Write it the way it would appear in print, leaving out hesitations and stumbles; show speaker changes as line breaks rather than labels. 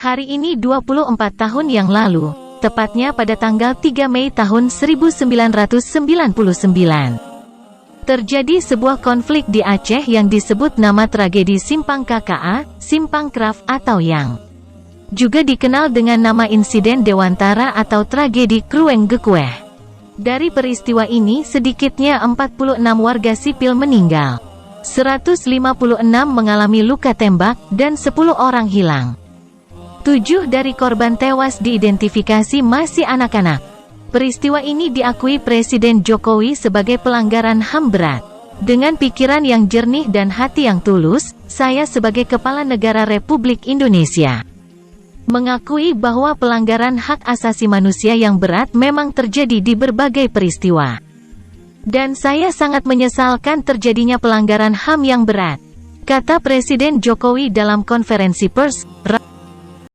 Hari ini 24 tahun yang lalu, tepatnya pada tanggal 3 Mei tahun 1999. Terjadi sebuah konflik di Aceh yang disebut nama tragedi Simpang KKA, Simpang Kraf atau yang juga dikenal dengan nama insiden Dewantara atau tragedi Krueng Gekueh. Dari peristiwa ini sedikitnya 46 warga sipil meninggal, 156 mengalami luka tembak, dan 10 orang hilang. 7 dari korban tewas diidentifikasi masih anak-anak. Peristiwa ini diakui Presiden Jokowi sebagai pelanggaran HAM berat. Dengan pikiran yang jernih dan hati yang tulus, saya sebagai Kepala Negara Republik Indonesia mengakui bahwa pelanggaran hak asasi manusia yang berat memang terjadi di berbagai peristiwa. Dan saya sangat menyesalkan terjadinya pelanggaran HAM yang berat, kata Presiden Jokowi dalam konferensi pers.